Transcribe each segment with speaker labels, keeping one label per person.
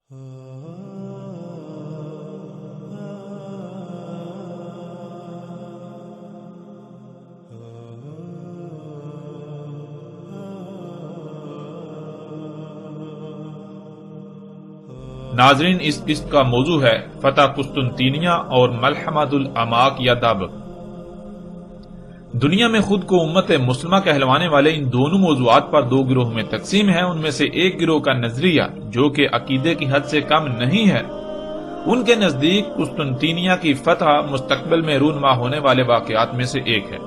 Speaker 1: ناظرین، اس قسط کا موضوع ہے فتح قسطنطینیہ اور ملحمۃ الاماک یا دابق۔ دنیا میں خود کو امت مسلمہ کہلوانے والے ان دونوں موضوعات پر دو گروہ میں تقسیم ہے۔ ان میں سے ایک گروہ کا نظریہ جو کہ عقیدے کی حد سے کم نہیں ہے، ان کے نزدیک قسطنطینیہ کی فتح مستقبل میں رونما ہونے والے واقعات میں سے ایک ہے،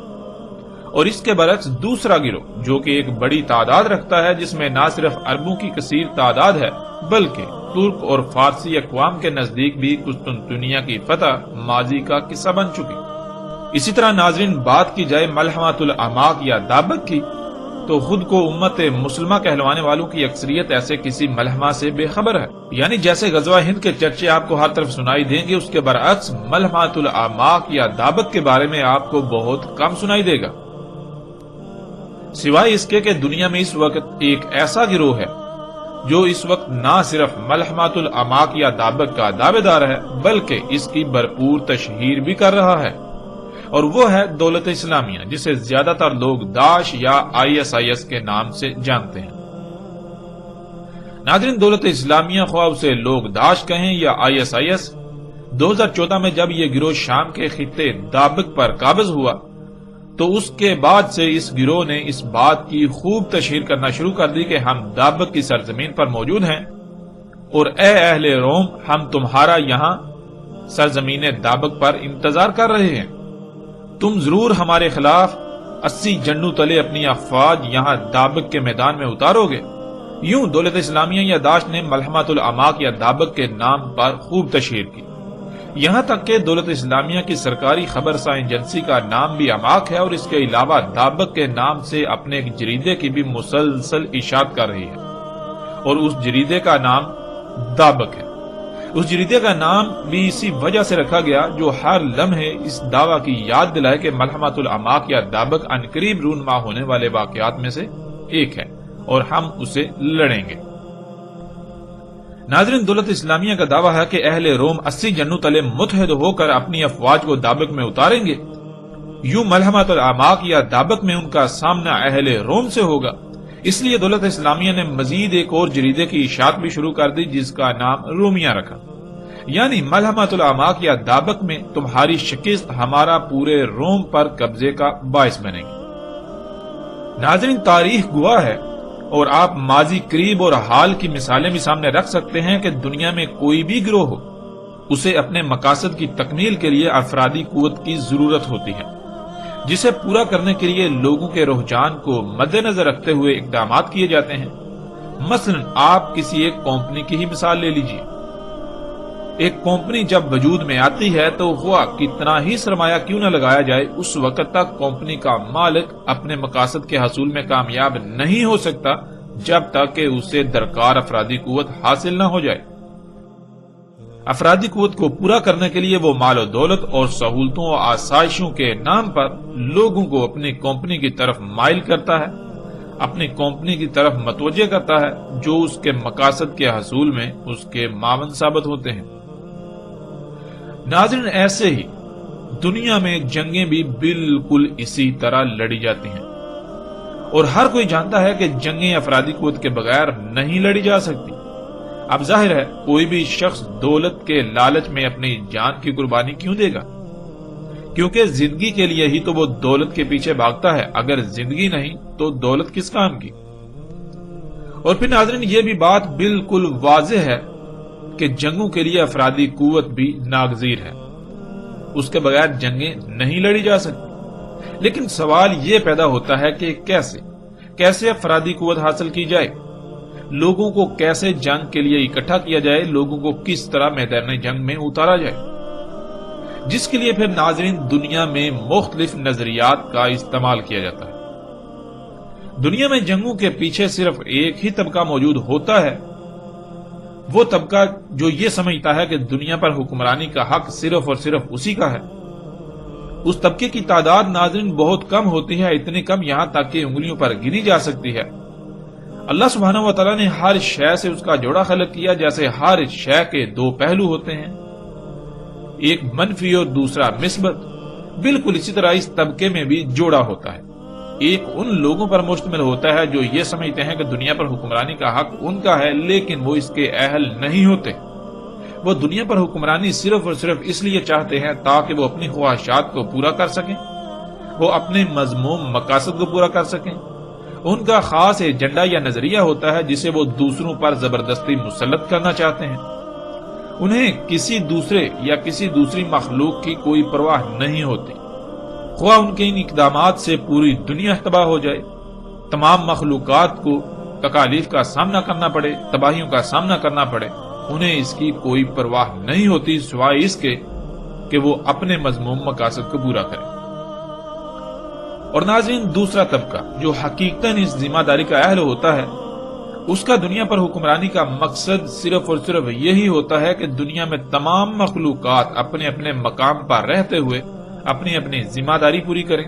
Speaker 1: اور اس کے برعکس دوسرا گروہ جو کہ ایک بڑی تعداد رکھتا ہے، جس میں نہ صرف عربوں کی کثیر تعداد ہے بلکہ ترک اور فارسی اقوام کے نزدیک بھی قسطنطینیہ کی فتح ماضی کا قصہ بن چکی۔ اسی طرح ناظرین، بات کی جائے ملحمۃ الاماک یا دابق کی، تو خود کو امت مسلمہ کہلوانے والوں کی اکثریت ایسے کسی ملحمہ سے بے خبر ہے، یعنی جیسے غزوہ ہند کے چرچے آپ کو ہر طرف سنائی دیں گے، اس کے برعکس ملحمۃ الاماک یا دابق کے بارے میں آپ کو بہت کم سنائی دے گا، سوائے اس کے کہ دنیا میں اس وقت ایک ایسا گروہ ہے جو اس وقت نہ صرف ملحمۃ الاماک یا دابق کا دعوے دار ہے بلکہ اس کی بھرپور تشہیر بھی کر رہا ہے، اور وہ ہے دولت اسلامیہ، جسے زیادہ تر لوگ داعش یا ISIS کے نام سے جانتے ہیں۔ ناظرین، دولت اسلامیہ خواہ اسے لوگ داعش کہیں یا ISIS، 2014 میں جب یہ گروہ شام کے خطے دابق پر قابض ہوا تو اس کے بعد سے اس گروہ نے اس بات کی خوب تشہیر کرنا شروع کر دی کہ ہم دابق کی سرزمین پر موجود ہیں، اور اے اہل روم، ہم تمہارا یہاں سرزمین دابق پر انتظار کر رہے ہیں، تم ضرور ہمارے خلاف 80 جنڈوں تلے اپنی افواج یہاں دابق کے میدان میں اتارو گے۔ یوں دولت اسلامیہ یا داعش نے ملحمۃ الاماک یا دابق کے نام پر خوب تشہیر کی، یہاں تک کہ دولت اسلامیہ کی سرکاری خبر سا ایجنسی کا نام بھی اماک ہے، اور اس کے علاوہ دابق کے نام سے اپنے ایک جریدے کی بھی مسلسل اشاعت کر رہی ہے، اور اس جریدے کا نام دابق ہے۔ اس جریدے کا نام بھی اسی وجہ سے رکھا گیا جو ہر لمحے اس دعویٰ کی یاد دلائے کہ ملحمۃ الاماک یا دابق عنقریب رونما ہونے والے واقعات میں سے ایک ہے اور ہم اسے لڑیں گے۔ ناظرین، دولت اسلامیہ کا دعویٰ ہے کہ اہل روم 80 جنوں تلے متحد ہو کر اپنی افواج کو دابق میں اتاریں گے۔ یوں ملحمۃ الاماک یا دابق میں ان کا سامنا اہل روم سے ہوگا۔ اس لیے دولت اسلامیہ نے مزید ایک اور جریدے کی اشاعت بھی شروع کر دی جس کا نام رومیہ رکھا، یعنی ملحمۃ الاماک یا دابق میں تمہاری شکست ہمارا پورے روم پر قبضے کا باعث بنے گی۔ ناظرین، تاریخ گواہ ہے، اور آپ ماضی قریب اور حال کی مثالیں بھی سامنے رکھ سکتے ہیں کہ دنیا میں کوئی بھی گروہ ہو، اسے اپنے مقاصد کی تکمیل کے لیے افرادی قوت کی ضرورت ہوتی ہے، جسے پورا کرنے کے لیے لوگوں کے رجحان کو مد نظر رکھتے ہوئے اقدامات کیے جاتے ہیں۔ مثلا آپ کسی ایک کمپنی کی ہی مثال لے لیجیے۔ ایک کمپنی جب وجود میں آتی ہے تو ہوا کتنا ہی سرمایہ کیوں نہ لگایا جائے، اس وقت تک کمپنی کا مالک اپنے مقاصد کے حصول میں کامیاب نہیں ہو سکتا جب تک کہ اسے درکار افرادی قوت حاصل نہ ہو جائے۔ افرادی قوت کو پورا کرنے کے لیے وہ مال و دولت اور سہولتوں اور آسائشوں کے نام پر لوگوں کو اپنی کمپنی کی طرف مائل کرتا ہے، اپنی کمپنی کی طرف متوجہ کرتا ہے، جو اس کے مقاصد کے حصول میں اس کے معاون ثابت ہوتے ہیں۔ ناظرین، ایسے ہی دنیا میں جنگیں بھی بالکل اسی طرح لڑی جاتی ہیں، اور ہر کوئی جانتا ہے کہ جنگیں افرادی قوت کے بغیر نہیں لڑی جا سکتی۔ اب ظاہر ہے کوئی بھی شخص دولت کے لالچ میں اپنی جان کی قربانی کیوں دے گا، کیونکہ زندگی کے لیے ہی تو وہ دولت کے پیچھے بھاگتا ہے، اگر زندگی نہیں تو دولت کس کام کی۔ اور پھر ناظرین، یہ بھی بات بالکل واضح ہے کہ جنگوں کے لیے افرادی قوت بھی ناگزیر ہے، اس کے بغیر جنگیں نہیں لڑی جا سکتی۔ لیکن سوال یہ پیدا ہوتا ہے کہ کیسے افرادی قوت حاصل کی جائے، لوگوں کو کیسے جنگ کے لیے اکٹھا کیا جائے، لوگوں کو کس طرح میدان جنگ میں اتارا جائے، جس کے لیے پھر ناظرین دنیا میں مختلف نظریات کا استعمال کیا جاتا ہے۔ دنیا میں جنگوں کے پیچھے صرف ایک ہی طبقہ موجود ہوتا ہے، وہ طبقہ جو یہ سمجھتا ہے کہ دنیا پر حکمرانی کا حق صرف اور صرف اسی کا ہے۔ اس طبقے کی تعداد ناظرین بہت کم ہوتی ہے، اتنی کم یہاں تک کہ انگلیوں پر گنی جا سکتی ہے۔ اللہ سبحانہ و تعالیٰ نے ہر شے سے اس کا جوڑا خلق کیا، جیسے ہر شے کے دو پہلو ہوتے ہیں، ایک منفی اور دوسرا مثبت، بالکل اسی طرح اس طبقے میں بھی جوڑا ہوتا ہے۔ ایک ان لوگوں پر مشتمل ہوتا ہے جو یہ سمجھتے ہیں کہ دنیا پر حکمرانی کا حق ان کا ہے، لیکن وہ اس کے اہل نہیں ہوتے۔ وہ دنیا پر حکمرانی صرف اور صرف اس لیے چاہتے ہیں تاکہ وہ اپنی خواہشات کو پورا کر سکیں، وہ اپنے مذموم مقاصد کو پورا کر سکیں۔ ان کا خاص ایجنڈا یا نظریہ ہوتا ہے جسے وہ دوسروں پر زبردستی مسلط کرنا چاہتے ہیں۔ انہیں کسی دوسرے یا کسی دوسری مخلوق کی کوئی پرواہ نہیں ہوتی، خواہ ان کے ان اقدامات سے پوری دنیا تباہ ہو جائے، تمام مخلوقات کو تکالیف کا سامنا کرنا پڑے، تباہیوں کا سامنا کرنا پڑے، انہیں اس کی کوئی پرواہ نہیں ہوتی سوائے اس کے کہ وہ اپنے مذموم مقاصد کو پورا کریں۔ اور ناظرین، دوسرا طبقہ جو حقیقتاً اس ذمہ داری کا اہل ہوتا ہے، اس کا دنیا پر حکمرانی کا مقصد صرف اور صرف یہی ہوتا ہے کہ دنیا میں تمام مخلوقات اپنے اپنے مقام پر رہتے ہوئے اپنی اپنی ذمہ داری پوری کریں،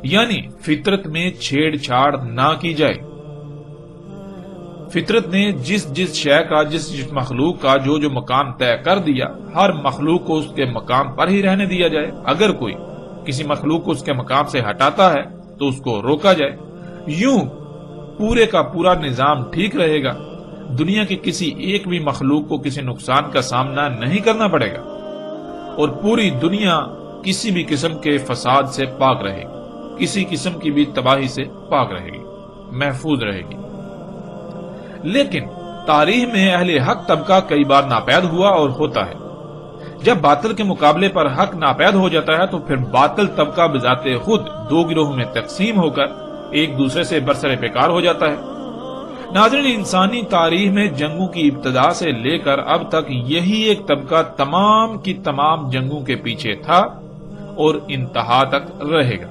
Speaker 1: یعنی فطرت میں چھیڑ چھاڑ نہ کی جائے۔ فطرت نے جس شے کا جس مخلوق کا جو مقام طے کر دیا، ہر مخلوق کو اس کے مقام پر ہی رہنے دیا جائے۔ اگر کوئی کسی مخلوق کو اس کے مقام سے ہٹاتا ہے تو اس کو روکا جائے۔ یوں پورے کا پورا نظام ٹھیک رہے گا، دنیا کی کسی ایک بھی مخلوق کو کسی نقصان کا سامنا نہیں کرنا پڑے گا، اور پوری دنیا کسی بھی قسم کے فساد سے پاک رہے گی، کسی قسم کی بھی تباہی سے پاک رہے گی، محفوظ رہے گی۔ لیکن تاریخ میں اہل حق طبقہ کئی بار ناپید ہوا اور ہوتا ہے۔ جب باطل کے مقابلے پر حق ناپید ہو جاتا ہے تو پھر باطل طبقہ بذات خود دو گروہوں میں تقسیم ہو کر ایک دوسرے سے برسر پیکار ہو جاتا ہے۔ ناظرین، انسانی تاریخ میں جنگوں کی ابتدا سے لے کر اب تک یہی ایک طبقہ تمام کی تمام جنگوں کے پیچھے تھا اور انتہا تک رہے گا۔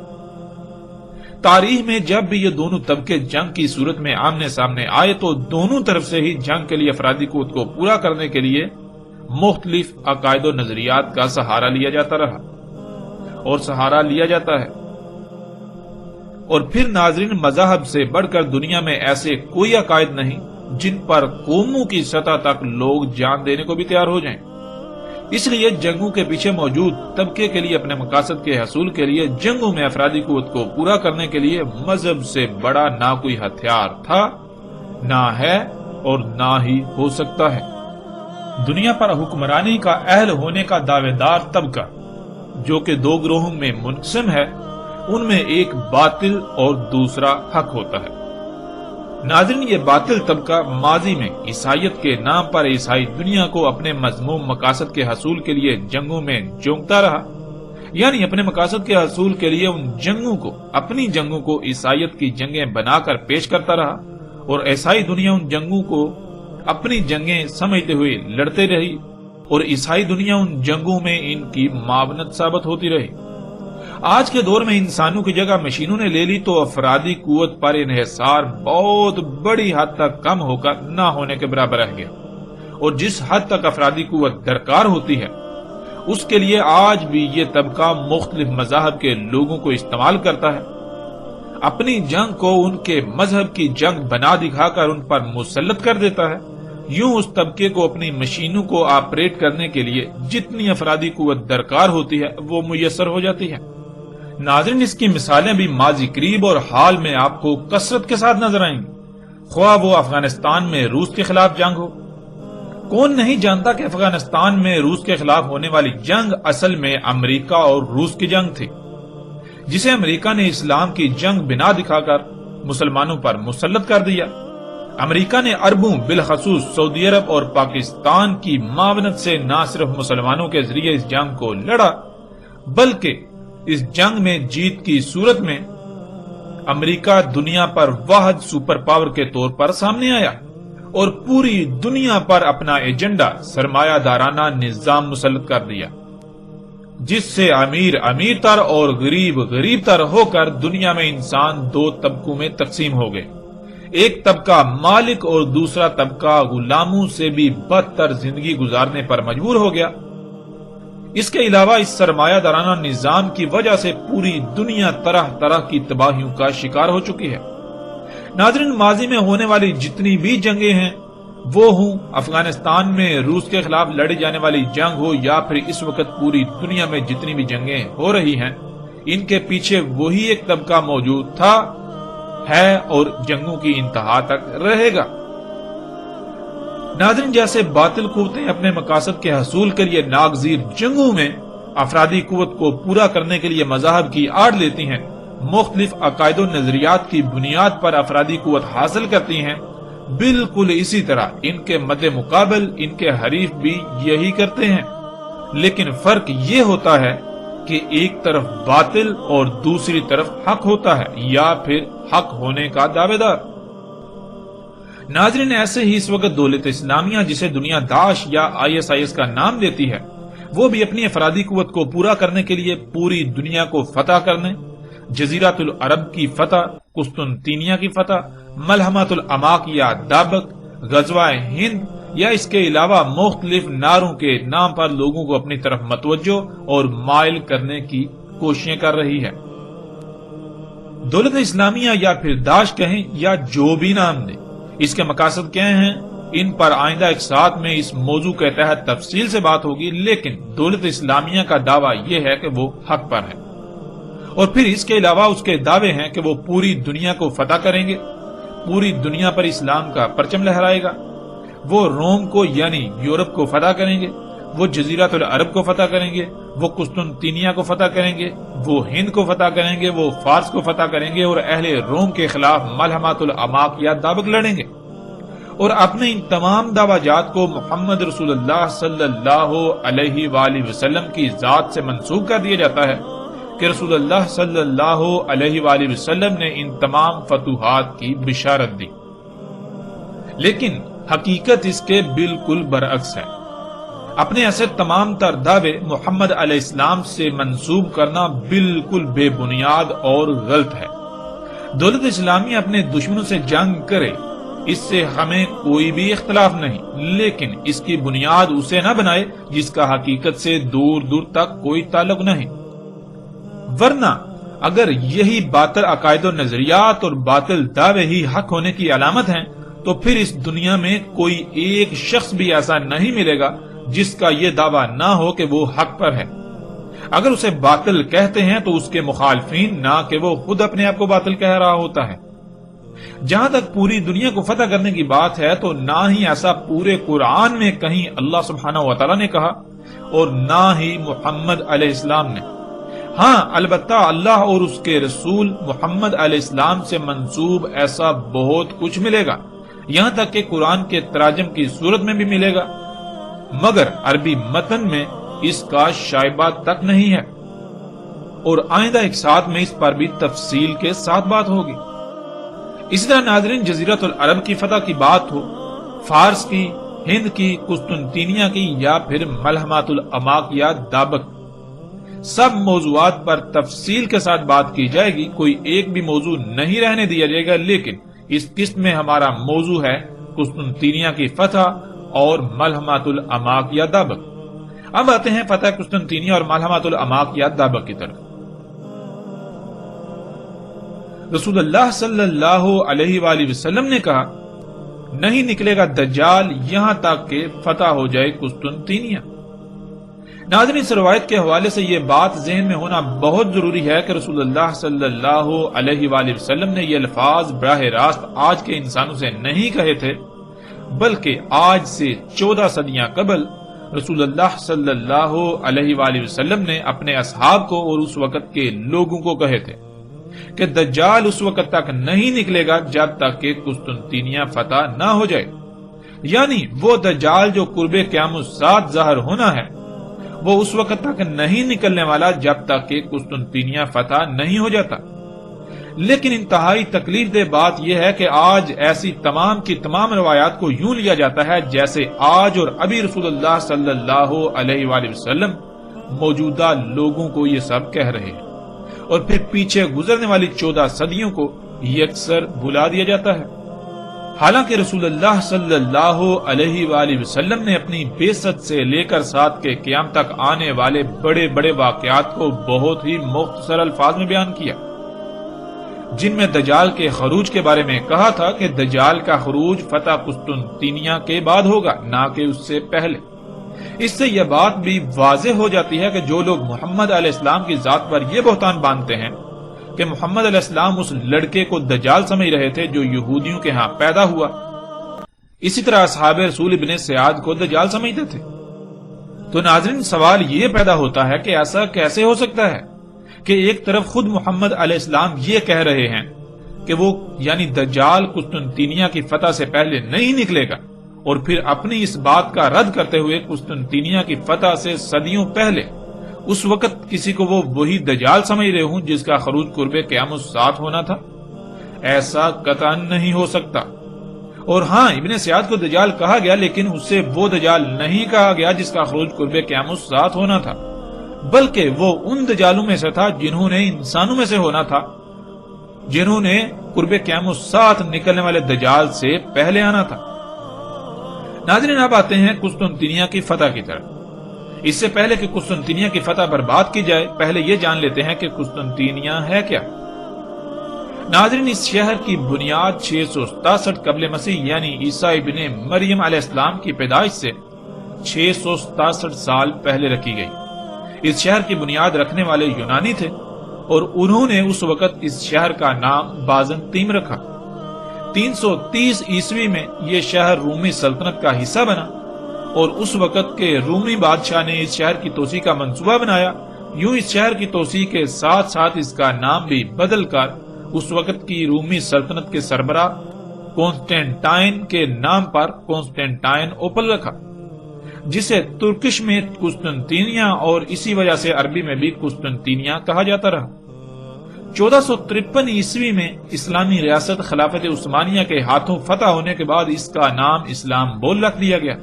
Speaker 1: تاریخ میں جب بھی یہ دونوں طبقے جنگ کی صورت میں آمنے سامنے آئے تو دونوں طرف سے ہی جنگ کے لیے افرادی قوت کو پورا کرنے کے لیے مختلف عقائد و نظریات کا سہارا لیا جاتا رہا اور سہارا لیا جاتا ہے۔ اور پھر ناظرین، مذہب سے بڑھ کر دنیا میں ایسے کوئی عقائد نہیں جن پر قوموں کی سطح تک لوگ جان دینے کو بھی تیار ہو جائیں۔ اس لیے جنگوں کے پیچھے موجود طبقے کے لیے اپنے مقاصد کے حصول کے لیے جنگوں میں افرادی قوت کو پورا کرنے کے لیے مذہب سے بڑا نہ کوئی ہتھیار تھا، نہ ہے اور نہ ہی ہو سکتا ہے۔ دنیا پر حکمرانی کا اہل ہونے کا دعوے دار طبقہ جو کہ دو گروہوں میں منقسم ہے، ان میں ایک باطل اور دوسرا حق ہوتا ہے۔ ناظرین، یہ باطل طبقہ ماضی میں عیسائیت کے نام پر عیسائی دنیا کو اپنے مذموم مقاصد کے حصول کے لیے جنگوں میں جونکتا رہا، یعنی اپنے مقاصد کے حصول کے لیے ان جنگوں کو، اپنی جنگوں کو عیسائیت کی جنگیں بنا کر پیش کرتا رہا، اور عیسائی دنیا ان جنگوں کو اپنی جنگیں سمجھتے ہوئے لڑتے رہی، اور عیسائی دنیا ان جنگوں میں ان کی معاونت ثابت ہوتی رہی۔ آج کے دور میں انسانوں کی جگہ مشینوں نے لے لی تو افرادی قوت پر انحصار بہت بڑی حد تک کم ہو کر نہ ہونے کے برابر رہ گیا، اور جس حد تک افرادی قوت درکار ہوتی ہے اس کے لیے آج بھی یہ طبقہ مختلف مذاہب کے لوگوں کو استعمال کرتا ہے، اپنی جنگ کو ان کے مذہب کی جنگ بنا دکھا کر ان پر مسلط کر دیتا ہے۔ یوں اس طبقے کو اپنی مشینوں کو آپریٹ کرنے کے لیے جتنی افرادی قوت درکار ہوتی ہے وہ میسر ہو جاتی ہے۔ ناظرین، اس کی مثالیں بھی ماضی قریب اور حال میں آپ کو کثرت کے ساتھ نظر آئیں گی، خواہ وہ افغانستان میں روس کے خلاف جنگ ہو۔ کون نہیں جانتا کہ افغانستان میں روس کے خلاف ہونے والی جنگ اصل میں امریکہ اور روس کی جنگ تھی، جسے امریکہ نے اسلام کی جنگ بنا دکھا کر مسلمانوں پر مسلط کر دیا۔ امریکہ نے اربوں بالخصوص سعودی عرب اور پاکستان کی معاونت سے نہ صرف مسلمانوں کے ذریعے اس جنگ کو لڑا، بلکہ اس جنگ میں جیت کی صورت میں امریکہ دنیا پر واحد سپر پاور کے طور پر سامنے آیا اور پوری دنیا پر اپنا ایجنڈا سرمایہ دارانہ نظام مسلط کر دیا، جس سے امیر امیر تر اور غریب غریب تر ہو کر دنیا میں انسان دو طبقوں میں تقسیم ہو گئے، ایک طبقہ مالک اور دوسرا طبقہ غلاموں سے بھی بدتر زندگی گزارنے پر مجبور ہو گیا۔ اس کے علاوہ اس سرمایہ دارانہ نظام کی وجہ سے پوری دنیا طرح طرح کی تباہیوں کا شکار ہو چکی ہے۔ ناظرین، ماضی میں ہونے والی جتنی بھی جنگیں ہیں، وہ ہوں افغانستان میں روس کے خلاف لڑی جانے والی جنگ ہو یا پھر اس وقت پوری دنیا میں جتنی بھی جنگیں ہو رہی ہیں، ان کے پیچھے وہی ایک طبقہ موجود تھا، ہے اور جنگوں کی انتہا تک رہے گا۔ ناظرین، جیسے باطل قوتیں اپنے مقاصد کے حصول کے لیے ناگزیر جنگوں میں افرادی قوت کو پورا کرنے کے لیے مذاہب کی آڑ لیتی ہیں، مختلف عقائد و نظریات کی بنیاد پر افرادی قوت حاصل کرتی ہیں، بالکل اسی طرح ان کے مد مقابل ان کے حریف بھی یہی کرتے ہیں، لیکن فرق یہ ہوتا ہے کہ ایک طرف باطل اور دوسری طرف حق ہوتا ہے یا پھر حق ہونے کا دعوے دار۔ ناظرین، ایسے ہی اس وقت دولت اسلامیہ، جسے دنیا داعش یا ISIS کا نام دیتی ہے، وہ بھی اپنی افرادی قوت کو پورا کرنے کے لیے پوری دنیا کو فتح کرنے، جزیرۃ العرب کی فتح، قسطنطینیہ کی فتح، ملحمۃ الاماک یا دابق، غزوہ ہند یا اس کے علاوہ مختلف نعروں کے نام پر لوگوں کو اپنی طرف متوجہ اور مائل کرنے کی کوششیں کر رہی ہے۔ دولت اسلامیہ یا پھر داعش کہیں یا جو بھی نام دیں، اس کے مقاصد کیا ہیں، ان پر آئندہ ایک ساتھ میں اس موضوع کے تحت تفصیل سے بات ہوگی، لیکن دولت اسلامیہ کا دعویٰ یہ ہے کہ وہ حق پر ہے، اور پھر اس کے علاوہ اس کے دعوے ہیں کہ وہ پوری دنیا کو فتح کریں گے، پوری دنیا پر اسلام کا پرچم لہرائے گا، وہ روم کو یعنی یورپ کو فتح کریں گے، وہ جزیرۃ العرب کو فتح کریں گے، وہ قسطنطینیہ کو فتح کریں گے، وہ ہند کو فتح کریں گے، وہ فارس کو فتح کریں گے، اور اہل روم کے خلاف ملحمۃ الاماک یا دابق لڑیں گے، اور اپنے ان تمام دعویٰ جات کو محمد رسول اللہ صلی اللہ علیہ وآلہ وسلم کی ذات سے منسوب کر دیا جاتا ہے کہ رسول اللہ صلی اللہ علیہ وآلہ وسلم نے ان تمام فتوحات کی بشارت دی، لیکن حقیقت اس کے بالکل برعکس ہے۔ اپنے ایسے تمام تر دعوے محمد علیہ السلام سے منسوب کرنا بالکل بے بنیاد اور غلط ہے۔ دولت اسلامی اپنے دشمنوں سے جنگ کرے، اس سے ہمیں کوئی بھی اختلاف نہیں، لیکن اس کی بنیاد اسے نہ بنائے جس کا حقیقت سے دور دور تک کوئی تعلق نہیں، ورنہ اگر یہی باطل عقائد و نظریات اور باطل دعوے ہی حق ہونے کی علامت ہیں، تو پھر اس دنیا میں کوئی ایک شخص بھی ایسا نہیں ملے گا جس کا یہ دعویٰ نہ ہو کہ وہ حق پر ہے۔ اگر اسے باطل کہتے ہیں تو اس کے مخالفین، نہ کہ وہ خود اپنے آپ کو باطل کہہ رہا ہوتا ہے۔ جہاں تک پوری دنیا کو فتح کرنے کی بات ہے تو نہ ہی ایسا پورے قرآن میں کہیں اللہ سبحانہ و تعالیٰ نے کہا اور نہ ہی محمد علیہ السلام نے۔ ہاں، البتہ اللہ اور اس کے رسول محمد علیہ السلام سے منسوب ایسا بہت کچھ ملے گا، یہاں تک کہ قرآن کے تراجم کی صورت میں بھی ملے گا، مگر عربی متن میں اس کا شائبہ تک نہیں ہے، اور آئندہ ایک ساتھ میں اس پر بھی تفصیل کے ساتھ بات ہوگی۔ اسی طرح ناظرین، جزیرۃ العرب کی فتح کی بات ہو، فارس کی، ہند کی، قسطنطینیہ کی یا پھر ملحمۃ الاماک یا دابق، سب موضوعات پر تفصیل کے ساتھ بات کی جائے گی، کوئی ایک بھی موضوع نہیں رہنے دیا جائے گا، لیکن اس قسط میں ہمارا موضوع ہے قسطنطینیہ کی فتح اور ملحمۃ الاماک یا دابق۔ اب آتے ہیں فتح قسطنطینیہ اور ملحمۃ الاماک یا دابق کی طرف۔ رسول اللہ صلی اللہ علیہ وآلہ وسلم نے کہا، نہیں نکلے گا دجال یہاں تک کہ فتح ہو جائے قسطنطینیہ۔ ناظرین، اس روایت کے حوالے سے یہ بات ذہن میں ہونا بہت ضروری ہے کہ رسول اللہ صلی اللہ علیہ وآلہ وسلم نے یہ الفاظ براہ راست آج کے انسانوں سے نہیں کہے تھے، بلکہ آج سے 14 صدیاں قبل رسول اللہ صلی اللہ علیہ وآلہ وسلم نے اپنے اصحاب کو اور اس وقت کے لوگوں کو کہے تھے کہ دجال اس وقت تک نہیں نکلے گا جب تک کہ قسطنطینیہ فتح نہ ہو جائے، یعنی وہ دجال جو قرب قیامت الساعۃ ظاہر ہونا ہے وہ اس وقت تک نہیں نکلنے والا جب تک کہ قسطنطینیہ فتح نہیں ہو جاتا۔ لیکن انتہائی تکلیف دہ بات یہ ہے کہ آج ایسی تمام کی تمام روایات کو یوں لیا جاتا ہے جیسے آج اور ابھی رسول اللہ صلی اللہ علیہ وآلہ وسلم موجودہ لوگوں کو یہ سب کہہ رہے ہیں، اور پھر پیچھے گزرنے والی 14 صدیوں کو یکسر بھلا دیا جاتا ہے، حالانکہ رسول اللہ صلی اللہ علیہ وآلہ وسلم نے اپنی بعثت سے لے کر ساتھ کے قیام تک آنے والے بڑے بڑے واقعات کو بہت ہی مختصر الفاظ میں بیان کیا۔ جن میں دجال کے خروج کے بارے میں کہا تھا کہ دجال کا خروج فتح قسطنطینیہ کے بعد ہوگا، نہ کہ اس سے پہلے۔ اس سے یہ بات بھی واضح ہو جاتی ہے کہ جو لوگ محمد علیہ السلام کی ذات پر یہ بہتان باندھتے ہیں کہ محمد علیہ السلام اس لڑکے کو دجال سمجھ رہے تھے جو یہودیوں کے ہاں پیدا ہوا، اسی طرح اصحاب رسول ابن سیاد کو دجال سمجھتے تھے۔ تو ناظرین، سوال یہ پیدا ہوتا ہے کہ ایسا کیسے ہو سکتا ہے کہ ایک طرف خود محمد علیہ السلام یہ کہہ رہے ہیں کہ وہ یعنی دجال قسطنطینیہ کی فتح سے پہلے نہیں نکلے گا، اور پھر اپنی اس بات کا رد کرتے ہوئے قسطنطینیہ کی فتح سے صدیوں پہلے اس وقت کسی کو وہ وہی دجال سمجھ رہے ہوں جس کا خروج قرب قیامت ساتھ ہونا تھا؟ ایسا قطعاً نہیں ہو سکتا۔ اور ہاں، ابن سیاد کو دجال کہا گیا، لیکن اس سے وہ دجال نہیں کہا گیا جس کا خروج قرب قیامت ساتھ ہونا تھا، بلکہ وہ ان دجالوں میں سے تھا جنہوں نے انسانوں میں سے ہونا تھا، جنہوں نے قرب قیامت ساتھ نکلنے والے دجال سے پہلے آنا تھا۔ ناظرین، اب آتے ہیں قسطنطینیہ کی فتح کی طرف۔ اس سے پہلے کہ قسطنطینیہ کی فتح پر بات کی جائے، پہلے یہ جان لیتے ہیں کہ قسطنطینیہ ہے کیا۔ ناظرین، اس شہر کی بنیاد 667 قبل مسیح یعنی عیسیٰ ابن مریم علیہ السلام کی پیدائش سے 667 سال پہلے رکھی گئی۔ اس شہر کی بنیاد رکھنے والے یونانی تھے، اور انہوں نے اس وقت اس شہر کا نام بازنطین رکھا۔ 330 عیسوی میں یہ شہر رومی سلطنت کا حصہ بنا، اور اس وقت کے رومی بادشاہ نے اس شہر کی توسیع کا منصوبہ بنایا۔ یوں اس شہر کی توسیع کے ساتھ ساتھ اس کا نام بھی بدل کر اس وقت کی رومی سلطنت کے سربراہ کونسٹینٹائن کے نام پر کونسٹینٹائن اوپل رکھا، جسے ترکش میں قسطنطینیہ اور اسی وجہ سے عربی میں بھی قسطنطینیہ کہا جاتا رہا۔ 1453 عیسوی میں اسلامی ریاست خلافت عثمانیہ کے ہاتھوں فتح ہونے کے بعد اس کا نام اسلام بول رکھ دیا گیا۔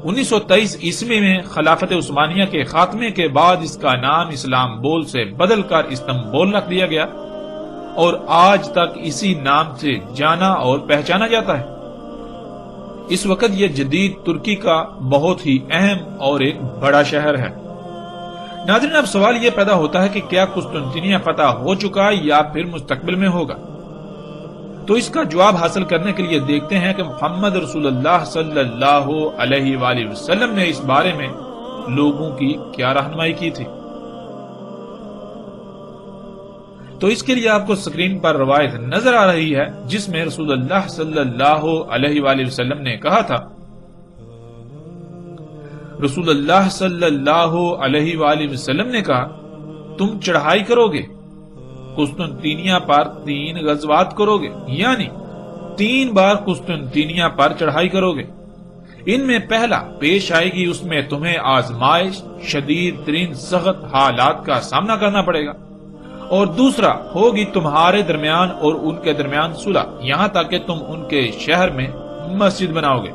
Speaker 1: 1923 عیسوی میں خلافت عثمانیہ کے خاتمے کے بعد اس کا نام اسلام بول سے بدل کر استنبول رکھ دیا گیا، اور آج تک اسی نام سے جانا اور پہچانا جاتا ہے۔ اس وقت یہ جدید ترکی کا بہت ہی اہم اور ایک بڑا شہر ہے۔ ناظرین، اب سوال یہ پیدا ہوتا ہے کہ کیا قسطنطینیہ فتح ہو چکا ہے یا پھر مستقبل میں ہوگا؟ تو اس کا جواب حاصل کرنے کے لیے دیکھتے ہیں کہ محمد رسول اللہ صلی اللہ علیہ وآلہ وسلم نے اس بارے میں لوگوں کی کیا رہنمائی کی تھی۔ تو اس کے لیے آپ کو سکرین پر روایت نظر آ رہی ہے جس میں رسول اللہ صلی اللہ علیہ وآلہ وسلم نے کہا تھا، رسول اللہ صلی اللہ علیہ وآلہ وسلم نے کہا، تم چڑھائی کرو گے، قسطنطینیہ پر 3 غزوات کرو گے، یعنی 3 بار قسطنطینیہ پر چڑھائی کرو گے۔ ان میں پہلا پیش آئے گی، اس میں تمہیں آزمائش، شدید ترین سخت حالات کا سامنا کرنا پڑے گا، اور دوسرا ہوگی تمہارے درمیان اور ان کے درمیان صلح، یہاں تک کہ تم ان کے شہر میں مسجد بناؤ گے،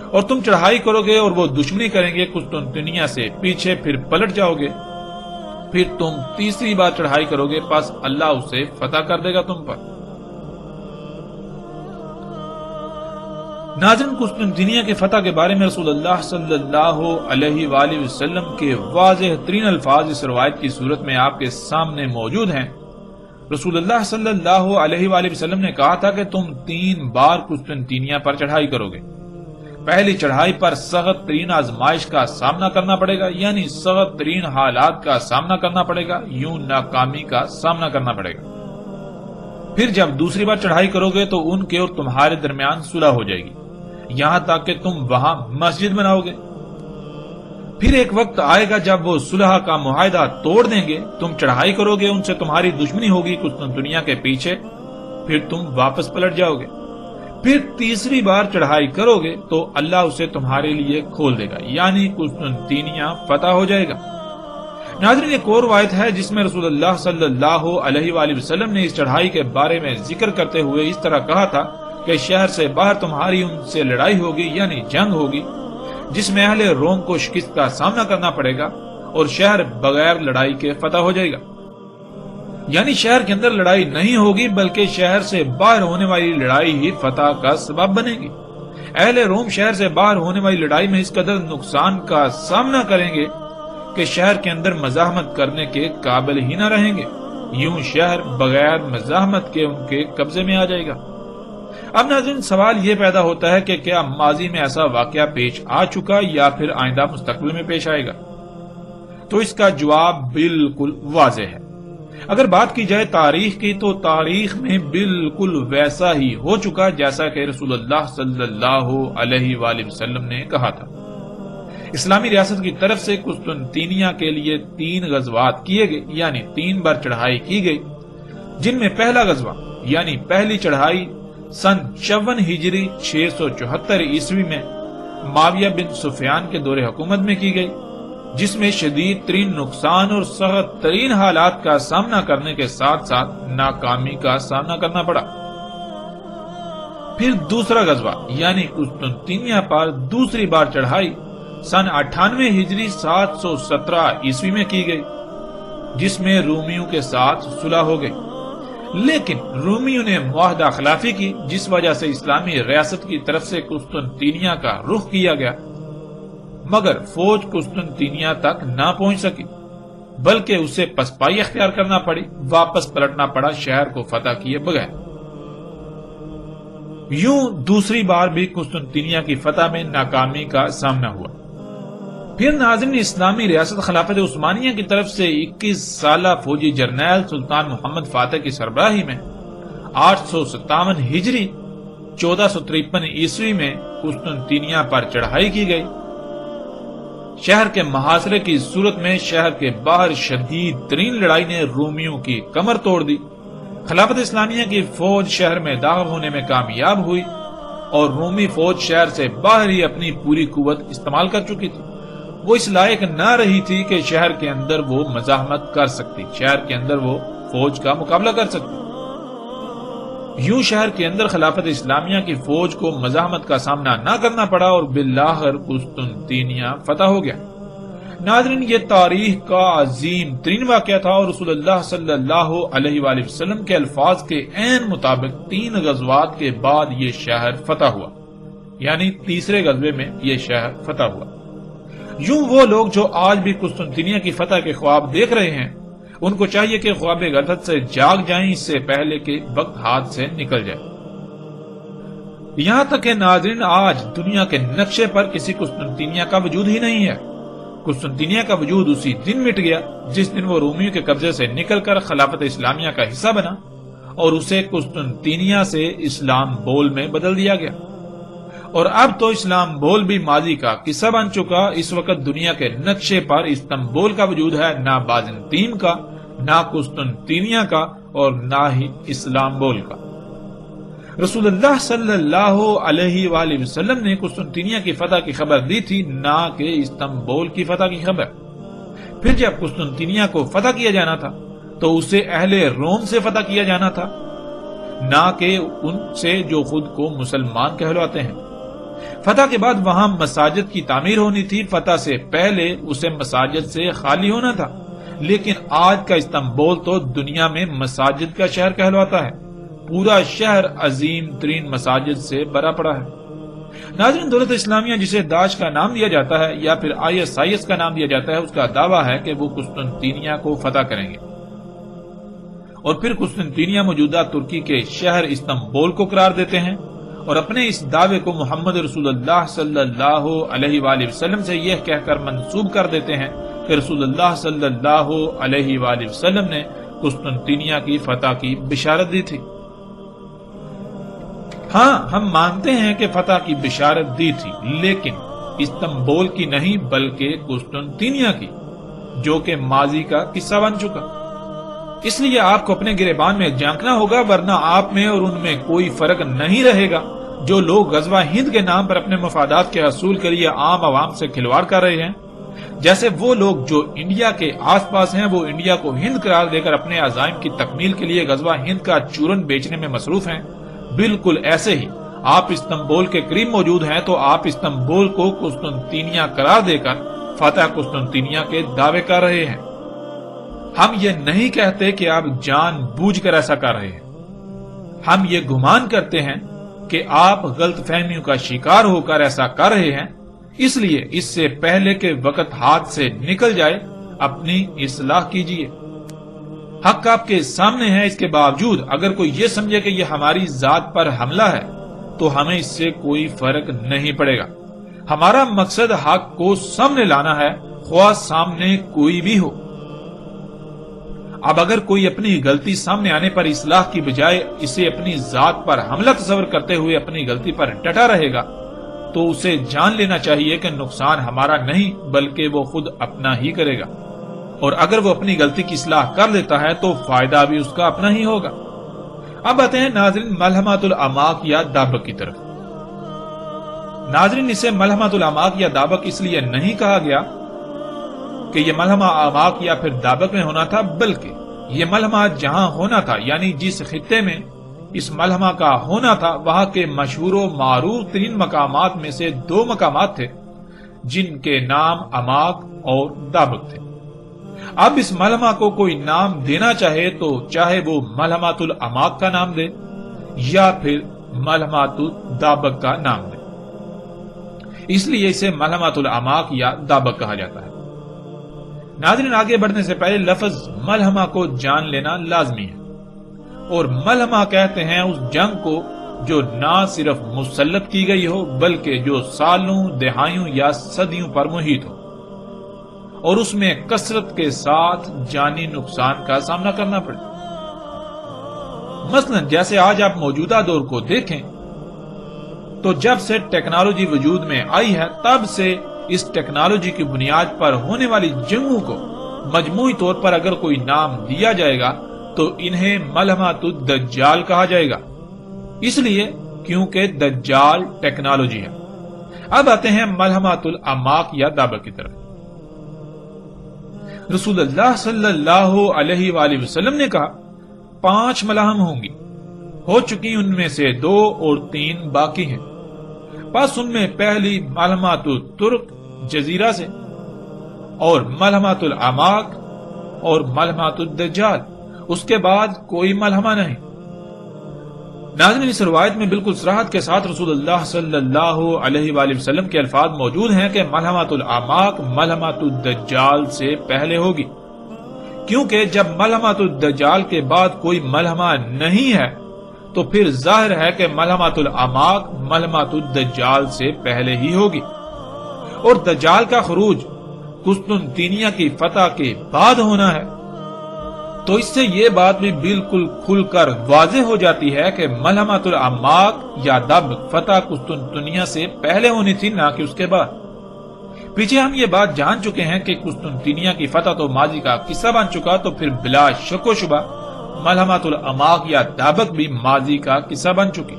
Speaker 1: اور تم چڑھائی کرو گے اور وہ دشمنی کریں گے قسطنطینیہ سے پیچھے، پھر پلٹ جاؤ گے، پھر تم تیسری بار چڑھائی کرو گے، پس اللہ اسے فتح کر دے گا تم پر۔ ناظرین، قسطنطینیہ کے فتح کے بارے میں رسول اللہ صلی اللہ علیہ وآلہ وسلم کے واضح ترین الفاظ اس روایت کی صورت میں آپ کے سامنے موجود ہیں۔ رسول اللہ صلی اللہ علیہ وآلہ وسلم نے کہا تھا کہ تم 3 بار قسطنطینیہ پر چڑھائی کرو گے۔ پہلی چڑھائی پر سخت ترین آزمائش کا سامنا کرنا پڑے گا، یعنی سخت ترین حالات کا سامنا کرنا پڑے گا، یوں ناکامی کا سامنا کرنا پڑے گا۔ پھر جب دوسری بار چڑھائی کرو گے تو ان کے اور تمہارے درمیان صلح ہو جائے گی، یہاں تک کہ تم وہاں مسجد بناؤ گے۔ پھر ایک وقت آئے گا جب وہ صلح کا معاہدہ توڑ دیں گے، تم چڑھائی کرو گے، ان سے تمہاری دشمنی ہوگی قسطنطینیہ کے پیچھے، پھر تم واپس پلٹ جاؤ گے۔ پھر تیسری بار چڑھائی کرو گے تو اللہ اسے تمہارے لیے کھول دے گا، یعنی قسطنطینیہ فتح ہو جائے گا۔ ناظرین، ایک اور روایت ہے جس میں رسول اللہ صلی اللہ علیہ وآلہ وسلم نے اس چڑھائی کے بارے میں ذکر کرتے ہوئے اس طرح کہا تھا کہ شہر سے باہر تمہاری ان سے لڑائی ہوگی، یعنی جنگ ہوگی، جس میں اہل روم کو شکست کا سامنا کرنا پڑے گا، اور شہر بغیر لڑائی کے فتح ہو جائے گا۔ یعنی شہر کے اندر لڑائی نہیں ہوگی، بلکہ شہر سے باہر ہونے والی لڑائی ہی فتح کا سبب بنے گی۔ اہل روم شہر سے باہر ہونے والی لڑائی میں اس قدر نقصان کا سامنا کریں گے کہ شہر کے اندر مزاحمت کرنے کے قابل ہی نہ رہیں گے۔ یوں شہر بغیر مزاحمت کے ان کے قبضے میں آ جائے گا۔ اب ناظرین سوال یہ پیدا ہوتا ہے کہ کیا ماضی میں ایسا واقعہ پیش آ چکا یا پھر آئندہ مستقبل میں پیش آئے گا؟ تو اس کا جواب بالکل واضح ہے۔ اگر بات کی جائے تاریخ کی تو تاریخ میں بالکل ویسا ہی ہو چکا جیسا کہ رسول اللہ صلی اللہ علیہ وآلہ وسلم نے کہا تھا۔ اسلامی ریاست کی طرف سے قسطنطینیہ کے لیے 3 غزوات کیے گئے، یعنی 3 بار چڑھائی کی گئی، جن میں پہلا غزوہ یعنی پہلی چڑھائی سن 54 ہجری 674 عیسوی میں معاویہ بن سفیان کے دور حکومت میں کی گئی، جس میں شدید ترین نقصان اور سخت ترین حالات کا سامنا کرنے کے ساتھ ساتھ ناکامی کا سامنا کرنا پڑا۔ پھر دوسرا غزوہ یعنی قسطنطینیہ پر دوسری بار چڑھائی سن 98 ہجری 717 عیسوی میں کی گئی، جس میں رومیوں کے ساتھ صلح ہو گئی، لیکن رومیوں نے معاہدہ خلافی کی، جس وجہ سے اسلامی ریاست کی طرف سے قسطنطینیہ کا رخ کیا گیا، مگر فوج قسطنطینیہ تک نہ پہنچ سکی، بلکہ اسے پسپائی اختیار کرنا پڑی، واپس پلٹنا پڑا شہر کو فتح کیے بغیر۔ یوں دوسری بار بھی قسطنطینیہ کی فتح میں ناکامی کا سامنا ہوا۔ پھر ناظرین اسلامی ریاست خلافت عثمانیہ کی طرف سے 21 سالہ فوجی جرنیل سلطان محمد فاتح کی سربراہی میں 857 ہجری 1453 عیسوی میں قسطنطینیہ پر چڑھائی کی گئی۔ شہر کے محاصرے کی صورت میں شہر کے باہر شدید ترین لڑائی نے رومیوں کی کمر توڑ دی۔ خلافت اسلامیہ کی فوج شہر میں داخل ہونے میں کامیاب ہوئی اور رومی فوج شہر سے باہر ہی اپنی پوری قوت استعمال کر چکی تھی۔ وہ اس لائق نہ رہی تھی کہ شہر کے اندر وہ مزاحمت کر سکتی، شہر کے اندر وہ فوج کا مقابلہ کر سکتی۔ یوں شہر کے اندر خلافت اسلامیہ کی فوج کو مزاحمت کا سامنا نہ کرنا پڑا اور بالآخر قسطنطینیہ فتح ہو گیا۔ ناظرین یہ تاریخ کا عظیم ترین واقعہ تھا اور رسول اللہ صلی اللہ علیہ وآلہ وسلم کے الفاظ کے عین مطابق 3 غزوات کے بعد یہ شہر فتح ہوا، یعنی تیسرے غزوے میں یہ شہر فتح ہوا۔ یوں وہ لوگ جو آج بھی قسطنطینیہ کی فتح کے خواب دیکھ رہے ہیں، ان کو چاہیے کہ خواب غفلت سے جاگ جائیں، اس سے پہلے کہ وقت ہاتھ سے نکل جائے۔ یہاں تک کہ ناظرین آج دنیا کے نقشے پر کسی قسطنطینیہ کا وجود ہی نہیں ہے۔ قسطنطینیہ کا وجود اسی دن مٹ گیا جس دن وہ رومیوں کے قبضے سے نکل کر خلافت اسلامیہ کا حصہ بنا اور اسے قسطنطینیہ سے اسلامبول میں بدل دیا گیا۔ اور اب تو اسلامبول بھی ماضی کا قصہ بن چکا۔ اس وقت دنیا کے نقشے پر استنبول کا وجود ہے، نہ بازنطین کا، نہ قسطنطینیہ کا اور نہ ہی اسلامبول کا۔ رسول اللہ صلی اللہ علیہ وآلہ وسلم نے قسطنطینیہ کی فتح کی خبر دی تھی، نہ کہ استنبول کی فتح کی خبر۔ پھر جب قسطنطینیہ کو فتح کیا جانا تھا تو اسے اہل روم سے فتح کیا جانا تھا، نہ کہ ان سے جو خود کو مسلمان کہلاتے ہیں۔ فتح کے بعد وہاں مساجد کی تعمیر ہونی تھی، فتح سے پہلے اسے مساجد سے خالی ہونا تھا، لیکن آج کا استنبول تو دنیا میں مساجد کا شہر کہلواتا ہے۔ پورا شہر عظیم ترین مساجد سے بھرا پڑا ہے۔ ناظرین دولت اسلامیہ جسے داعش کا نام دیا جاتا ہے یا پھر ISIS کا نام دیا جاتا ہے، اس کا دعویٰ ہے کہ وہ قسطنطینیہ کو فتح کریں گے اور پھر قسطنطینیہ موجودہ ترکی کے شہر استنبول کو قرار دیتے ہیں اور اپنے اس دعوے کو محمد رسول اللہ صلی اللہ علیہ وآلہ وسلم سے یہ کہہ کر منسوب کر دیتے ہیں کہ رسول اللہ صلی اللہ علیہ وآلہ وسلم نے قسطنطینیہ کی فتح کی بشارت دی تھی۔ ہاں ہم مانتے ہیں کہ فتح کی بشارت دی تھی، لیکن استنبول کی نہیں بلکہ قسطنطینیہ کی، جو کہ ماضی کا قصہ بن چکا۔ اس لیے آپ کو اپنے گریبان میں جھانکنا ہوگا، ورنہ آپ میں اور ان میں کوئی فرق نہیں رہے گا۔ جو لوگ غزوہ ہند کے نام پر اپنے مفادات کے حصول کے لیے عام عوام سے کھلواڑ کر رہے ہیں، جیسے وہ لوگ جو انڈیا کے آس پاس ہیں وہ انڈیا کو ہند قرار دے کر اپنے عزائم کی تکمیل کے لیے غزوہ ہند کا چورن بیچنے میں مصروف ہیں، بالکل ایسے ہی آپ استنبول کے قریب موجود ہیں تو آپ استنبول کو قسطنطینیہ قرار دے کر فتح قسطنطینیہ کے دعوے کر رہے ہیں۔ ہم یہ نہیں کہتے کہ آپ جان بوجھ کر ایسا کر رہے ہیں، ہم یہ گمان کرتے ہیں کہ آپ غلط فہمیوں کا شکار ہو کر ایسا کر رہے ہیں، اس لیے اس سے پہلے کہ وقت ہاتھ سے نکل جائے اپنی اصلاح کیجیے۔ حق آپ کے سامنے ہے، اس کے باوجود اگر کوئی یہ سمجھے کہ یہ ہماری ذات پر حملہ ہے تو ہمیں اس سے کوئی فرق نہیں پڑے گا۔ ہمارا مقصد حق کو سامنے لانا ہے، خواہ سامنے کوئی بھی ہو۔ اب اگر کوئی اپنی غلطی سامنے آنے پر اصلاح کی بجائے اسے اپنی ذات پر حملہ تصور کرتے ہوئے اپنی غلطی پر ڈٹا رہے گا تو اسے جان لینا چاہیے کہ نقصان ہمارا نہیں بلکہ وہ خود اپنا ہی کرے گا، اور اگر وہ اپنی غلطی کی اصلاح کر لیتا ہے تو فائدہ بھی اس کا اپنا ہی ہوگا۔ اب آتے ہیں ناظرین ملحمۃ الاماق یا دابق کی طرف۔ ناظرین اسے ملحمۃ الاماق یا دابق اس لیے نہیں کہا گیا کہ یہ ملحمہ اماق یا پھر دابق میں ہونا تھا، بلکہ یہ ملحمہ جہاں ہونا تھا یعنی جس خطے میں اس ملحمہ کا ہونا تھا وہاں کے مشہور و معروف ترین مقامات میں سے 2 مقامات تھے جن کے نام اماق اور دابق تھے۔ اب اس ملحمہ کو کوئی نام دینا چاہے تو چاہے وہ ملحمۃ الاماق کا نام دے یا پھر ملحمۃ الدابق کا نام دے، اس لیے اسے ملحمۃ الاماق یا دابق کہا جاتا ہے۔ ناظرین آگے بڑھنے سے پہلے لفظ ملحمہ کو جان لینا لازمی ہے، اور ملحمہ کہتے ہیں اس جنگ کو جو نہ صرف مسلط کی گئی ہو بلکہ جو سالوں، دہائیوں یا صدیوں پر محیط ہو اور اس میں کثرت کے ساتھ جانی نقصان کا سامنا کرنا پڑے۔ مثلا جیسے آج آپ موجودہ دور کو دیکھیں تو جب سے ٹیکنالوجی وجود میں آئی ہے تب سے اس ٹیکنالوجی کی بنیاد پر ہونے والی جنگوں کو مجموعی طور پر اگر کوئی نام دیا جائے گا تو انہیں ملحمۃ الدجال کہا جائے گا، اس لیے کیونکہ دجال ٹیکنالوجی ہے۔ اب آتے ہیں ملحمۃ الاماق یا دابق کی طرف۔ رسول اللہ صلی اللہ علیہ وآلہ وسلم نے کہا 5 ملاحم ہوں گی، ہو چکی ان میں سے 2 اور 3 باقی ہیں، بس ان میں پہلی ملحمۃ الترک جزیرہ سے اور ملحمۃ الاماق اور ملحمۃ الدجال، اس کے بعد کوئی ملحمہ نہیں۔ ناظرین اس روایت میں بالکل صراحت کے ساتھ رسول اللہ صلی اللہ علیہ وآلہ وسلم کے الفاظ موجود ہیں کہ ملحمۃ الاماق ملحمۃ الدجال سے پہلے ہوگی، کیونکہ جب ملحمۃ الدجال کے بعد کوئی ملحمہ نہیں ہے تو پھر ظاہر ہے کہ ملحمۃ الاماق ملحمۃ الدجال سے پہلے ہی ہوگی، اور دجال کا خروج قسطنطنیہ کی فتح کے بعد ہونا ہے، تو اس سے یہ بات بھی بالکل کھل کر واضح ہو جاتی ہے کہ ملحمۃ الاماق یا دابق فتح قسطنطنیہ سے پہلے ہونی تھی، نہ کہ اس کے بعد۔ پیچھے ہم یہ بات جان چکے ہیں کہ قسطنطنیہ کی فتح تو ماضی کا قصہ بن چکا، تو پھر بلا شک و شبہ ملحمۃ الاماق یا دابق بھی ماضی کا قصہ بن چکی۔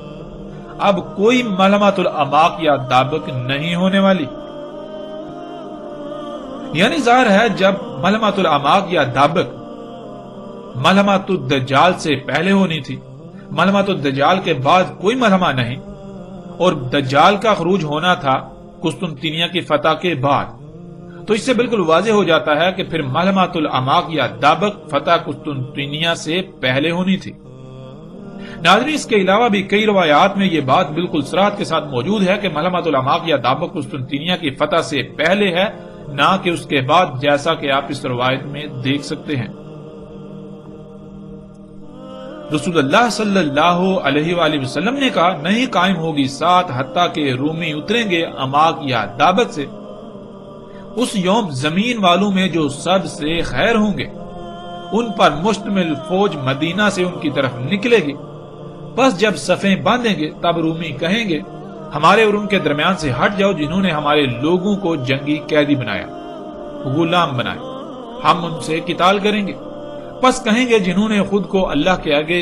Speaker 1: اب کوئی ملحمۃ الاماق یا دابق نہیں ہونے والی، یعنی ظاہر ہے جب ملحمۃ الاماق یا دابق ملحمۃ الدجال سے پہلے ہونی تھی، ملحمۃ الدجال کے بعد کوئی ملحمہ نہیں، اور دجال کا خروج ہونا تھا قسطنطنیہ کی فتح کے بعد، تو اس سے بالکل واضح ہو جاتا ہے کہ پھر ملحمۃ الاماق یا دابق فتح قسطنطنیہ سے پہلے ہونی تھی۔ ناظرین اس کے علاوہ بھی کئی روایات میں یہ بات بالکل صراحت کے ساتھ موجود ہے کہ ملحمۃ الاماق یا دابق قسطنطنیہ کی فتح سے پہلے ہے، نہ کہ اس کے بعد، جیسا کہ آپ اس روایت میں دیکھ سکتے ہیں۔ رسول اللہ صلی اللہ علیہ وآلہ وسلم نے کہا نہیں قائم ہوگی ساتھ حتیٰ کہ رومی اتریں گے اماق یا دابق سے، اس یوم زمین والوں میں جو سب سے خیر ہوں گے ان پر مشتمل فوج مدینہ سے ان کی طرف نکلے گی، بس جب صفیں باندھیں گے تب رومی کہیں گے ہمارے اور ان کے درمیان سے ہٹ جاؤ جنہوں نے ہمارے لوگوں کو جنگی قیدی بنایا، غلام بنائے، ہم ان سے قتال کریں گے۔ پس کہیں گے جنہوں نے خود کو اللہ کے آگے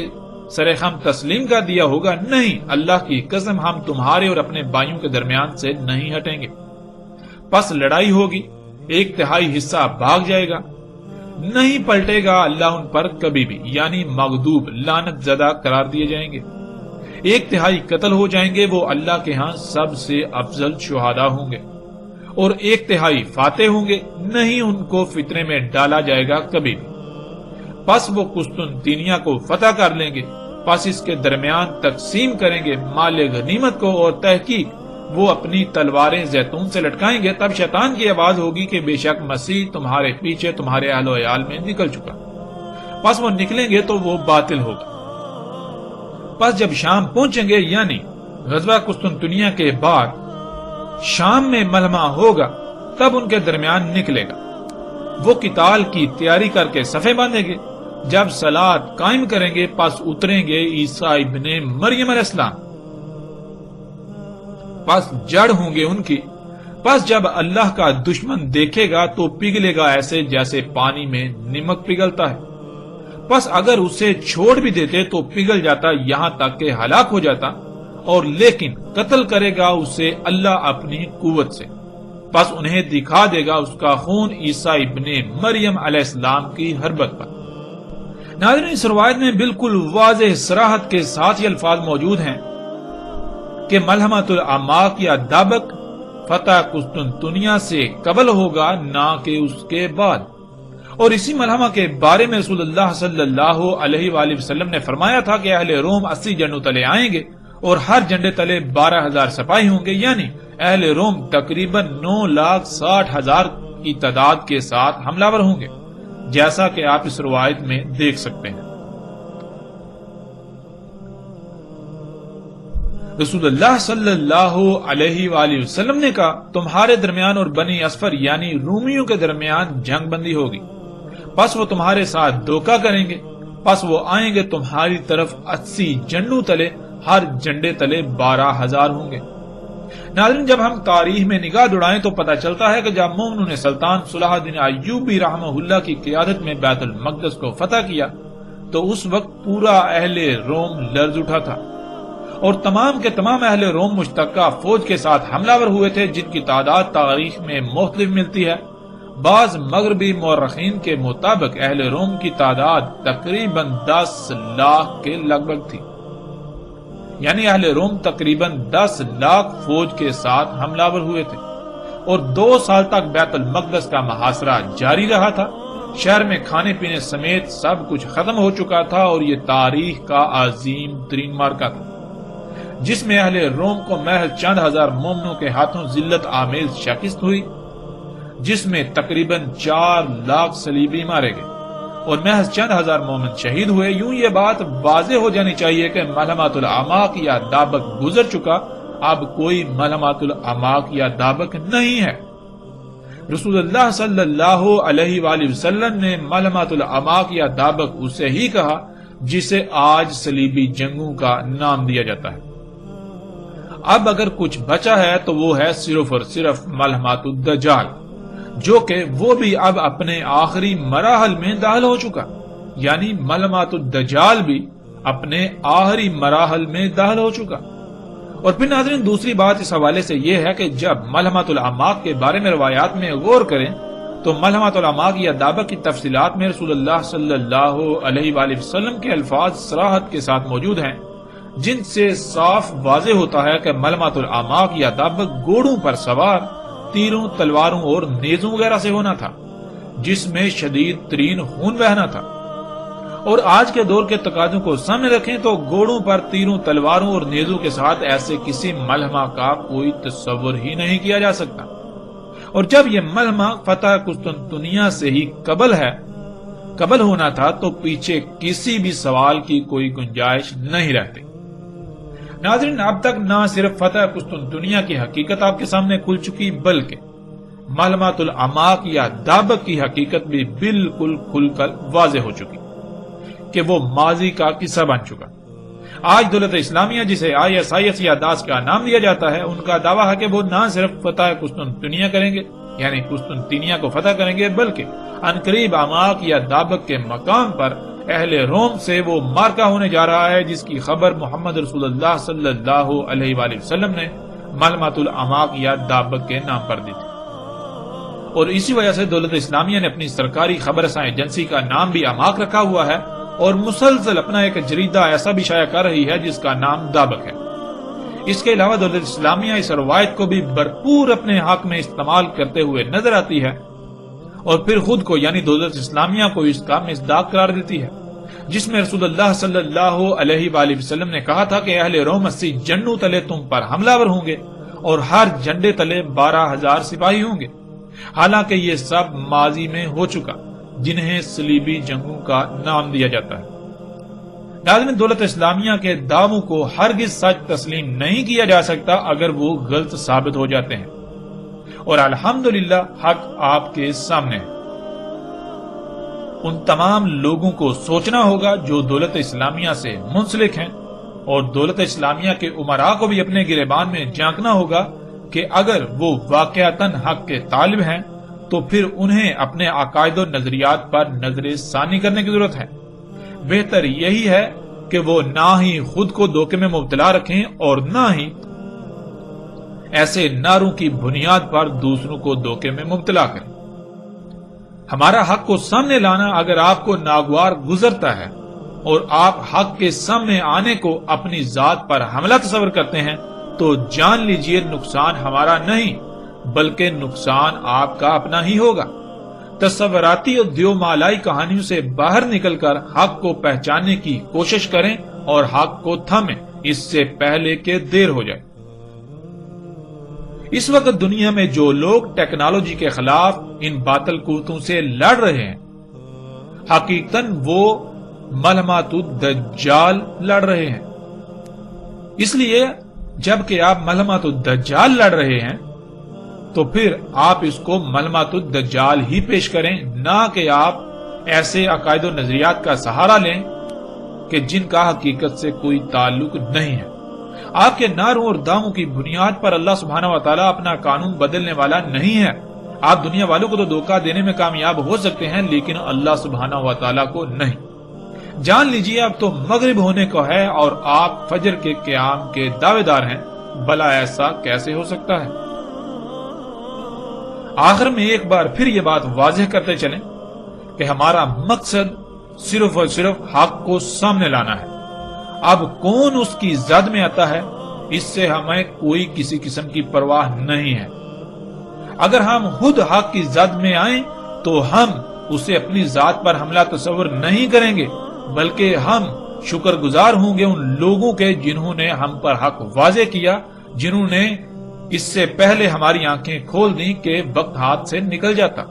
Speaker 1: سرخم تسلیم کر دیا ہوگا نہیں، اللہ کی قسم ہم تمہارے اور اپنے بھائیوں کے درمیان سے نہیں ہٹیں گے۔ پس لڑائی ہوگی، 1/3 حصہ بھاگ جائے گا، نہیں پلٹے گا اللہ ان پر کبھی بھی، یعنی مغضوب لعنت زدہ قرار دیے جائیں گے۔ 1/3 قتل ہو جائیں گے، وہ اللہ کے ہاں سب سے افضل شہداء ہوں گے، اور 1/3 فاتح ہوں گے، نہیں ان کو فتنے میں ڈالا جائے گا کبھی بھی۔ پس وہ قسطنطنیہ کو فتح کر لیں گے، پس اس کے درمیان تقسیم کریں گے مال غنیمت کو، اور تحقیق وہ اپنی تلواریں زیتون سے لٹکائیں گے، تب شیطان کی آواز ہوگی کہ بے شک مسیح تمہارے پیچھے تمہارے اہل و عیال میں نکل چکا، پس وہ نکلیں گے تو وہ باطل ہوگا۔ پس جب شام پہنچیں گے یعنی غزوہ قسطنطنیہ کے بعد شام میں ملحمہ ہوگا تب ان کے درمیان نکلے گا۔ وہ قتال کی تیاری کر کے صفیں باندھیں گے۔ جب صلاۃ قائم کریں گے پس اتریں گے عیسیٰ ابن مریم علیہ السلام، پس جڑ ہوں گے ان کی۔ پس جب اللہ کا دشمن دیکھے گا تو پگھلے گا ایسے جیسے پانی میں نمک پگھلتا ہے۔ پس اگر اسے چھوڑ بھی دیتے تو پگھل جاتا یہاں تک کہ ہلاک ہو جاتا، اور لیکن قتل کرے گا اسے اللہ اپنی قوت سے۔ پس انہیں دکھا دے گا اس کا خون عیسیٰ ابن مریم علیہ السلام کی حربت پر۔ ناظرین، اس روایت میں بالکل واضح صراحت کے ساتھ یہ الفاظ موجود ہیں کہ ملحمۃ الاعماق یا دابق فتح قسطنطنیہ سے قبل ہوگا نہ کہ اس کے بعد۔ اور اسی ملحمہ کے بارے میں رسول اللہ صلی اللہ علیہ وآلہ وسلم نے فرمایا تھا کہ اہل روم 80 جنوں تلے آئیں گے اور ہر جھنڈے تلے 12,000 سپاہی ہوں گے، یعنی اہل روم تقریباً 9,60,000 کی تعداد کے ساتھ حملہ ور ہوں گے، جیسا کہ آپ اس روایت میں دیکھ سکتے ہیں۔ رسول اللہ صلی اللہ علیہ وآلہ وسلم نے کہا، تمہارے درمیان اور بنی اصفر یعنی رومیوں کے درمیان جنگ بندی ہوگی، پس وہ تمہارے ساتھ دھوکہ کریں گے، پس وہ آئیں گے تمہاری طرف 80 جنوں تلے، ہر جھنڈے تلے 12,000 ہوں گے۔ ناظرین، جب ہم تاریخ میں نگاہ دوڑائیں تو پتہ چلتا ہے کہ جب مومنوں نے سلطان صلاح الدین ایوبی رحمہ اللہ کی قیادت میں بیت المقدس کو فتح کیا تو اس وقت پورا اہل روم لرز اٹھا تھا، اور تمام کے تمام اہل روم مشترکہ فوج کے ساتھ حملہ ور ہوئے تھے، جن کی تعداد تاریخ میں مختلف ملتی ہے۔ بعض مغربی مورخین کے مطابق اہل روم کی تعداد تقریباً 10 لاکھ کے لگ بھگ تھی، یعنی اہل روم تقریباً 10 لاکھ فوج کے ساتھ حملہ ور ہوئے تھے، اور 2 سال تک بیت المقدس کا محاصرہ جاری رہا تھا۔ شہر میں کھانے پینے سمیت سب کچھ ختم ہو چکا تھا، اور یہ تاریخ کا عظیم ترین معرکہ تھا جس میں اہل روم کو محض چند ہزار مومنوں کے ہاتھوں ذلت آمیز شکست ہوئی، جس میں تقریباً 4 لاکھ صلیبی مارے گئے اور محض چند ہزار مومن شہید ہوئے۔ یوں یہ بات واضح ہو جانی چاہیے کہ ملحمۃ الاعماق یا دابق گزر چکا، اب کوئی ملحمۃ الاعماق یا دابق نہیں ہے۔ رسول اللہ صلی اللہ علیہ وآلہ وسلم نے ملحمۃ الاعماق یا دابق اسے ہی کہا جسے آج صلیبی جنگوں کا نام دیا جاتا ہے۔ اب اگر کچھ بچا ہے تو وہ ہے صرف اور صرف ملحمۃ الدجال، جو کہ وہ بھی اب اپنے آخری مراحل میں داخل ہو چکا، یعنی ملحمۃ الدجال بھی اپنے آخری مراحل میں داخل ہو چکا۔ اور پھر ناظرین، دوسری بات اس حوالے سے یہ ہے کہ جب ملحمۃ الاعماق کے بارے میں روایات میں غور کریں تو ملحمۃ الاعماق یا دابق کی تفصیلات میں رسول اللہ صلی اللہ علیہ وآلہ وسلم کے الفاظ صراحت کے ساتھ موجود ہیں، جن سے صاف واضح ہوتا ہے کہ ملحمۃ الاعماق یا دابق گھوڑوں پر سوار، تیروں، تلواروں اور نیزوں وغیرہ سے ہونا تھا، جس میں شدید ترین خون بہنا تھا۔ اور آج کے دور کے تقاضوں کو سامنے رکھیں تو گھوڑوں پر تیروں، تلواروں اور نیزوں کے ساتھ ایسے کسی ملحمہ کا کوئی تصور ہی نہیں کیا جا سکتا۔ اور جب یہ ملحمہ فتح قسطنطنیہ سے ہی قبل ہونا تھا تو پیچھے کسی بھی سوال کی کوئی گنجائش نہیں رہتی۔ ناظرین، اب تک نہ صرف فتح قسطنطنیہ کی حقیقت آپ کے سامنے کھل چکی، بلکہ ملحمۃ الاعماق یا دابق کی حقیقت بھی بالکل کھل کر واضح ہو چکی کہ وہ ماضی کا قصہ بن چکا۔ آج دولت اسلامیہ، جسے ISIS یا داعش کا نام دیا جاتا ہے، ان کا دعویٰ ہے کہ وہ نہ صرف فتح قسطنطنیہ کریں گے، یعنی قسطنطنیہ کو فتح کریں گے، بلکہ عنقریب اعماق یا دابق کے مقام پر اہل روم سے وہ مارکہ ہونے جا رہا ہے، جس کی خبر محمد رسول اللہ صلی اللہ علیہ وآلہ وسلم نے ملحمۃ الاعماق یا دابق کے نام پر دی تھی۔ اور اسی وجہ سے دولت اسلامیہ نے اپنی سرکاری خبر رساں ایجنسی کا نام بھی اعماق رکھا ہوا ہے، اور مسلسل اپنا ایک جریدہ ایسا بھی شائع کر رہی ہے جس کا نام دابق ہے۔ اس کے علاوہ دولت اسلامیہ اس روایت کو بھی بھرپور اپنے حق میں استعمال کرتے ہوئے نظر آتی ہے، اور پھر خود کو یعنی دولت اسلامیہ کو اس کا مصداق قرار دیتی ہے، جس میں رسول اللہ صلی اللہ علیہ وآلہ وسلم نے کہا تھا کہ اہل روم 80 جنوں تلے تم پر حملہ ور ہوں گے اور ہر جھنڈے تلے 12,000 سپاہی ہوں گے۔ حالانکہ یہ سب ماضی میں ہو چکا، جنہیں صلیبی جنگوں کا نام دیا جاتا ہے۔ ناظرین، دولت اسلامیہ کے دعووں کو ہرگز سچ تسلیم نہیں کیا جا سکتا اگر وہ غلط ثابت ہو جاتے ہیں، اور الحمدللہ حق آپ کے سامنے ہے۔ ان تمام لوگوں کو سوچنا ہوگا جو دولت اسلامیہ سے منسلک ہیں، اور دولت اسلامیہ کے امراء کو بھی اپنے گریبان میں جھانکنا ہوگا کہ اگر وہ واقعتاً حق کے طالب ہیں تو پھر انہیں اپنے عقائد و نظریات پر نظر ثانی کرنے کی ضرورت ہے۔ بہتر یہی ہے کہ وہ نہ ہی خود کو دھوکے میں مبتلا رکھیں اور نہ ہی ایسے نعروں کی بنیاد پر دوسروں کو دھوکے میں مبتلا کریں۔ ہمارا حق کو سامنے لانا اگر آپ کو ناگوار گزرتا ہے اور آپ حق کے سامنے آنے کو اپنی ذات پر حملہ تصور کرتے ہیں تو جان لیجئے نقصان ہمارا نہیں بلکہ نقصان آپ کا اپنا ہی ہوگا۔ تصوراتی اور دیو مالائی کہانیوں سے باہر نکل کر حق کو پہچاننے کی کوشش کریں اور حق کو تھامیں اس سے پہلے کہ دیر ہو جائے۔ اس وقت دنیا میں جو لوگ ٹیکنالوجی کے خلاف ان باطل قوتوں سے لڑ رہے ہیں، حقیقتاً وہ ملہمات الدجال لڑ رہے ہیں۔ اس لیے جبکہ آپ ملہمات الدجال لڑ رہے ہیں تو پھر آپ اس کو ملہمات الدجال ہی پیش کریں، نہ کہ آپ ایسے عقائد و نظریات کا سہارا لیں کہ جن کا حقیقت سے کوئی تعلق نہیں ہے۔ آپ کے نعروں اور دعووں کی بنیاد پر اللہ سبحانہ و تعالیٰ اپنا قانون بدلنے والا نہیں ہے۔ آپ دنیا والوں کو تو دھوکہ دینے میں کامیاب ہو سکتے ہیں لیکن اللہ سبحانہ و تعالیٰ کو نہیں۔ جان لیجئے اب تو مغرب ہونے کو ہے اور آپ فجر کے قیام کے دعوے دار ہیں، بھلا ایسا کیسے ہو سکتا ہے؟ آخر میں ایک بار پھر یہ بات واضح کرتے چلیں کہ ہمارا مقصد صرف اور صرف حق کو سامنے لانا ہے۔ اب کون اس کی زد میں آتا ہے اس سے ہمیں کوئی کسی قسم کی پرواہ نہیں ہے۔ اگر ہم خود حق کی زد میں آئیں تو ہم اسے اپنی ذات پر حملہ تصور نہیں کریں گے بلکہ ہم شکر گزار ہوں گے ان لوگوں کے جنہوں نے ہم پر حق واضح کیا، جنہوں نے اس سے پہلے ہماری آنکھیں کھول دیں کہ وقت ہاتھ سے نکل جاتا،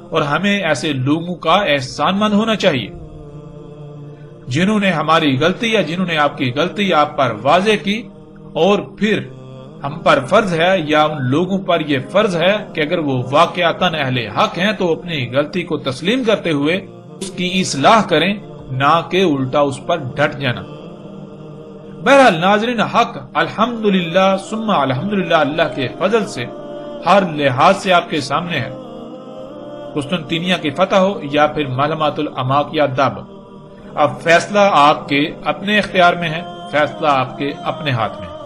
Speaker 1: اور ہمیں ایسے لوگوں کا احسان مند ہونا چاہیے جنہوں نے ہماری غلطی یا جنہوں نے آپ کی غلطی آپ پر واضح کی، اور پھر ہم پر فرض ہے یا ان لوگوں پر یہ فرض ہے کہ اگر وہ واقعتاً اہل حق ہیں تو اپنی غلطی کو تسلیم کرتے ہوئے اس کی اصلاح کریں، نہ کہ الٹا اس پر ڈٹ جانا۔ بہرحال ناظرین، حق الحمدللہ ثم الحمدللہ اللہ کے فضل سے ہر لحاظ سے آپ کے سامنے ہے، قسطنطنیہ کی فتح ہو یا پھر ملہمات الاماک یا دعوت۔ اب فیصلہ آپ کے اپنے اختیار میں ہے، فیصلہ آپ کے اپنے ہاتھ میں ہے۔